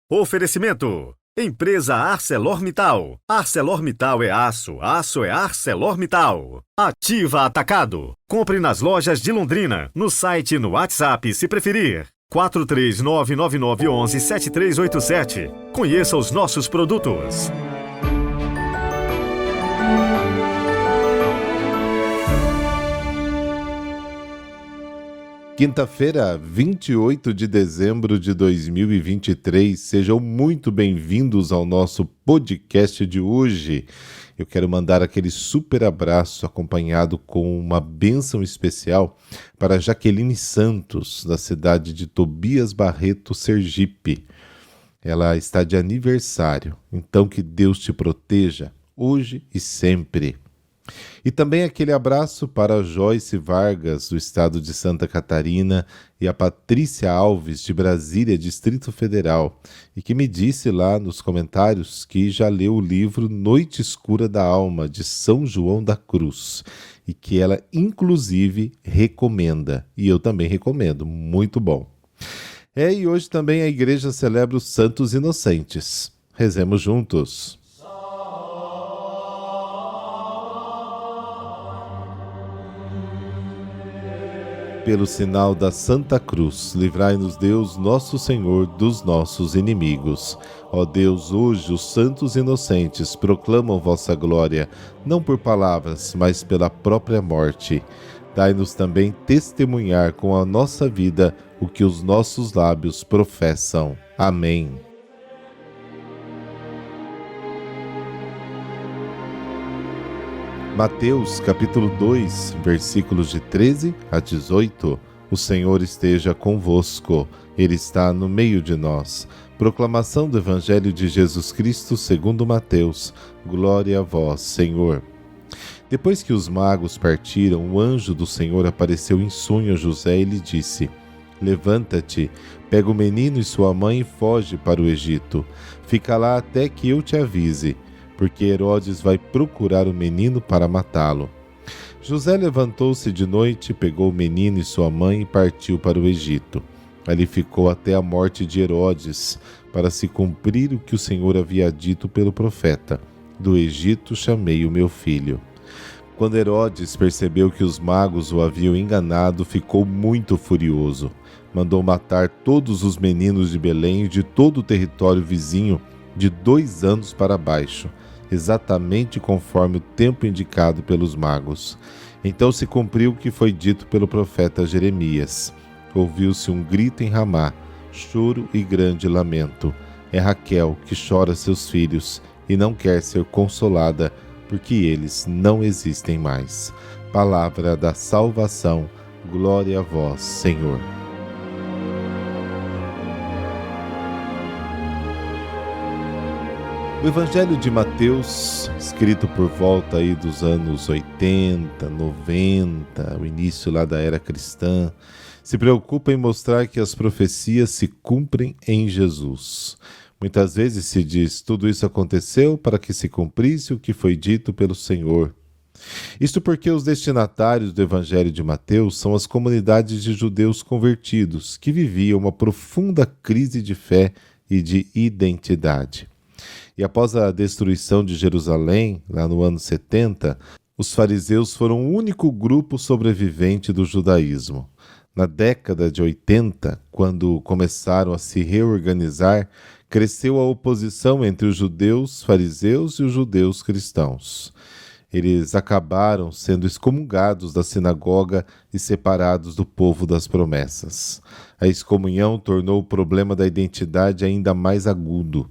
Oferecimento: Empresa ArcelorMittal. ArcelorMittal é aço, aço é ArcelorMittal. Ativa Atacado. Compre nas lojas de Londrina, no site e no WhatsApp se preferir. 43999117387. Conheça os nossos produtos. Quinta-feira, 28 de dezembro de 2023. Sejam muito bem-vindos ao nosso podcast de hoje. Eu quero mandar aquele super abraço acompanhado com uma bênção especial para Jaqueline Santos, da cidade de Tobias Barreto, Sergipe. Ela está de aniversário, então que Deus te proteja, hoje e sempre. E também aquele abraço para a Joyce Vargas, do estado de Santa Catarina, e a Patrícia Alves, de Brasília, Distrito Federal, e que me disse lá nos comentários que já leu o livro Noite Escura da Alma, de São João da Cruz, e que ela, inclusive, recomenda. E eu também recomendo, muito bom. E hoje também a igreja celebra os Santos Inocentes. Rezemos juntos. Pelo sinal da Santa Cruz, livrai-nos Deus, nosso Senhor, dos nossos inimigos. Ó Deus, hoje os santos inocentes proclamam vossa glória, não por palavras, mas pela própria morte. Dai-nos também testemunhar com a nossa vida o que os nossos lábios professam. Amém. Mateus, capítulo 2, versículos de 13 a 18. O Senhor esteja convosco, Ele está no meio de nós. Proclamação do Evangelho de Jesus Cristo segundo Mateus. Glória a vós, Senhor. Depois que os magos partiram, o anjo do Senhor apareceu em sonho a José e lhe disse: Levanta-te, pega o menino e sua mãe e foge para o Egito. Fica lá até que eu te avise, porque Herodes vai procurar o menino para matá-lo. José levantou-se de noite, pegou o menino e sua mãe e partiu para o Egito. Ali ficou até a morte de Herodes, para se cumprir o que o Senhor havia dito pelo profeta: do Egito chamei o meu filho. Quando Herodes percebeu que os magos o haviam enganado, ficou muito furioso. Mandou matar todos os meninos de Belém e de todo o território vizinho, de 2 anos para baixo, exatamente conforme o tempo indicado pelos magos. Então se cumpriu o que foi dito pelo profeta Jeremias. Ouviu-se um grito em Ramá, choro e grande lamento. É Raquel que chora seus filhos e não quer ser consolada, porque eles não existem mais. Palavra da salvação. Glória a vós, Senhor. O Evangelho de Mateus, escrito por volta aí dos anos 80, 90, o início lá da era cristã, se preocupa em mostrar que as profecias se cumprem em Jesus. Muitas vezes se diz: tudo isso aconteceu para que se cumprisse o que foi dito pelo Senhor. Isto porque os destinatários do Evangelho de Mateus são as comunidades de judeus convertidos, que viviam uma profunda crise de fé e de identidade. E após a destruição de Jerusalém, lá no ano 70, os fariseus foram o único grupo sobrevivente do judaísmo. Na década de 80, quando começaram a se reorganizar, cresceu a oposição entre os judeus fariseus e os judeus cristãos. Eles acabaram sendo excomungados da sinagoga e separados do povo das promessas. A excomunhão tornou o problema da identidade ainda mais agudo.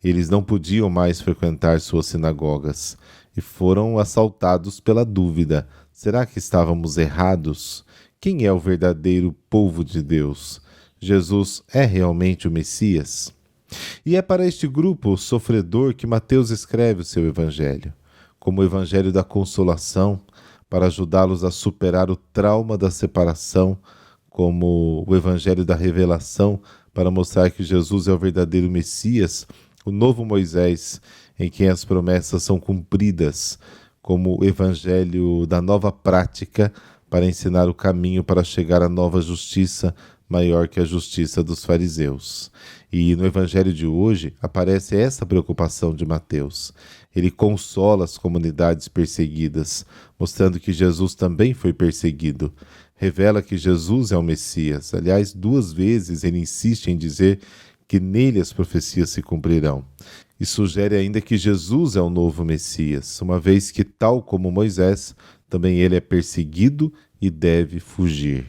Eles não podiam mais frequentar suas sinagogas e foram assaltados pela dúvida: será que estávamos errados? Quem é o verdadeiro povo de Deus? Jesus é realmente o Messias? E é para este grupo sofredor que Mateus escreve o seu evangelho, como o evangelho da consolação, para ajudá-los a superar o trauma da separação, como o evangelho da revelação, para mostrar que Jesus é o verdadeiro Messias, o novo Moisés, em quem as promessas são cumpridas, como o evangelho da nova prática, para ensinar o caminho para chegar à nova justiça, maior que a justiça dos fariseus. E no evangelho de hoje aparece essa preocupação de Mateus. Ele consola as comunidades perseguidas, mostrando que Jesus também foi perseguido. Revela que Jesus é o Messias. Aliás, 2 vezes ele insiste em dizer que nele as profecias se cumprirão. E sugere ainda que Jesus é o novo Messias, uma vez que, tal como Moisés, também ele é perseguido e deve fugir.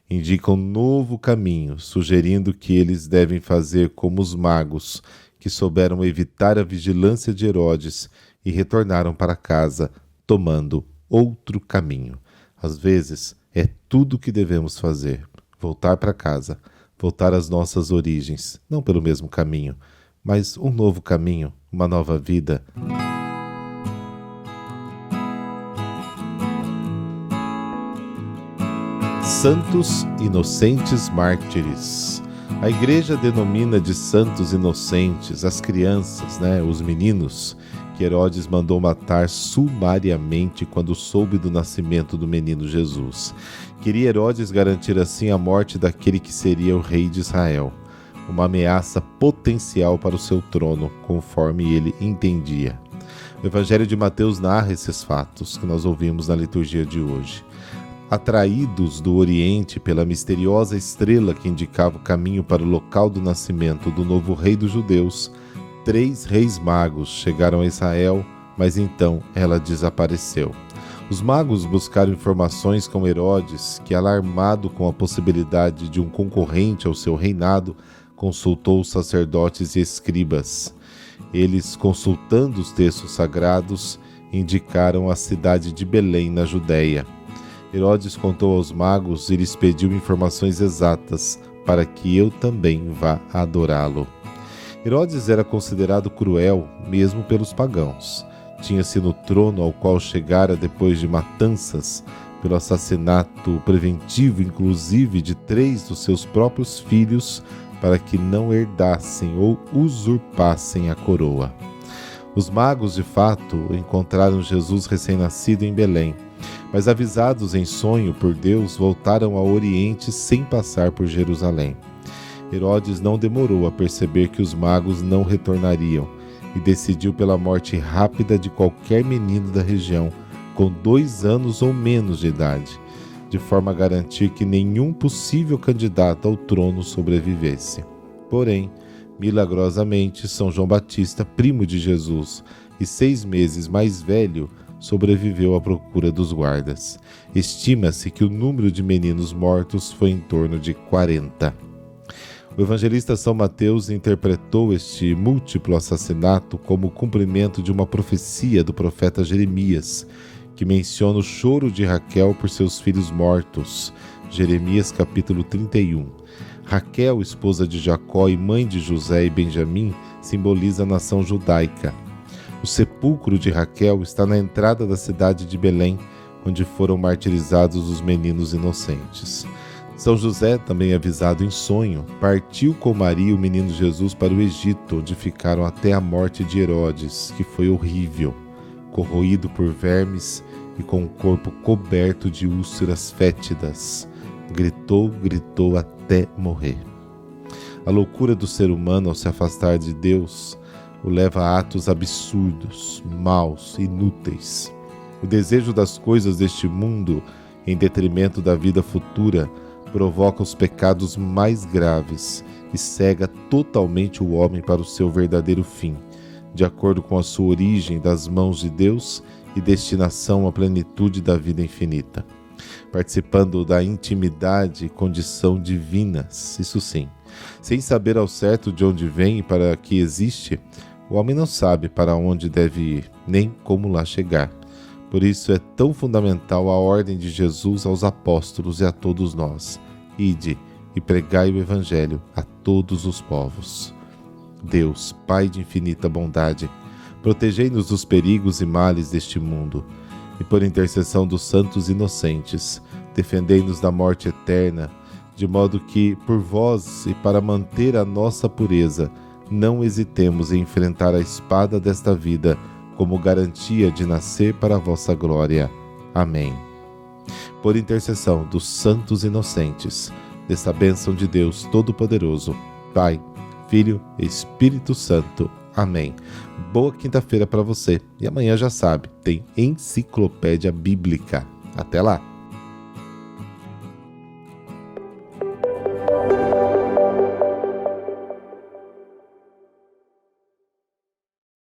Indica um novo caminho, sugerindo que eles devem fazer como os magos, que souberam evitar a vigilância de Herodes e retornaram para casa, tomando outro caminho. Às vezes, é tudo o que devemos fazer: voltar para casa, voltar às nossas origens, não pelo mesmo caminho, mas um novo caminho, uma nova vida. Santos inocentes mártires. A igreja denomina de santos inocentes as crianças, os meninos, que Herodes mandou matar sumariamente quando soube do nascimento do menino Jesus. Queria Herodes garantir assim a morte daquele que seria o rei de Israel, uma ameaça potencial para o seu trono, conforme ele entendia. O Evangelho de Mateus narra esses fatos que nós ouvimos na liturgia de hoje. Atraídos do Oriente pela misteriosa estrela que indicava o caminho para o local do nascimento do novo rei dos judeus, 3 reis magos chegaram a Israel, mas então ela desapareceu. Os magos buscaram informações com Herodes, que, alarmado com a possibilidade de um concorrente ao seu reinado, consultou os sacerdotes e escribas. Eles, consultando os textos sagrados, indicaram a cidade de Belém, na Judéia. Herodes contou aos magos e lhes pediu informações exatas para que eu também vá adorá-lo. Herodes era considerado cruel mesmo pelos pagãos. Tinha-se no trono ao qual chegara depois de matanças, pelo assassinato preventivo inclusive de 3 dos seus próprios filhos, para que não herdassem ou usurpassem a coroa. Os magos, de fato, encontraram Jesus recém-nascido em Belém, mas avisados em sonho por Deus, voltaram ao Oriente sem passar por Jerusalém. Herodes não demorou a perceber que os magos não retornariam e decidiu pela morte rápida de qualquer menino da região com 2 anos ou menos de idade, de forma a garantir que nenhum possível candidato ao trono sobrevivesse. Porém, milagrosamente, São João Batista, primo de Jesus e 6 meses mais velho, sobreviveu à procura dos guardas. Estima-se que o número de meninos mortos foi em torno de 40. O evangelista São Mateus interpretou este múltiplo assassinato como o cumprimento de uma profecia do profeta Jeremias, que menciona o choro de Raquel por seus filhos mortos. Jeremias capítulo 31. Raquel, esposa de Jacó e mãe de José e Benjamim, simboliza a nação judaica. O sepulcro de Raquel está na entrada da cidade de Belém, onde foram martirizados os meninos inocentes. São José, também avisado em sonho, partiu com Maria e o menino Jesus para o Egito, onde ficaram até a morte de Herodes, que foi horrível, corroído por vermes e com o corpo coberto de úlceras fétidas. Gritou até morrer. A loucura do ser humano ao se afastar de Deus o leva a atos absurdos, maus, inúteis. O desejo das coisas deste mundo, em detrimento da vida futura, provoca os pecados mais graves e cega totalmente o homem para o seu verdadeiro fim, de acordo com a sua origem das mãos de Deus e destinação à plenitude da vida infinita. Participando da intimidade e condição divinas, isso sim. Sem saber ao certo de onde vem e para que existe, o homem não sabe para onde deve ir, nem como lá chegar. Por isso é tão fundamental a ordem de Jesus aos apóstolos e a todos nós: ide e pregai o Evangelho a todos os povos. Deus, Pai de infinita bondade, protegei-nos dos perigos e males deste mundo, e por intercessão dos santos inocentes, defendei-nos da morte eterna, de modo que, por vós e para manter a nossa pureza, não hesitemos em enfrentar a espada desta vida como garantia de nascer para a vossa glória. Amém. Por intercessão dos santos inocentes, dessa bênção de Deus Todo-Poderoso, Pai, Filho e Espírito Santo. Amém. Boa quinta-feira para você. E amanhã já sabe, tem Enciclopédia Bíblica. Até lá!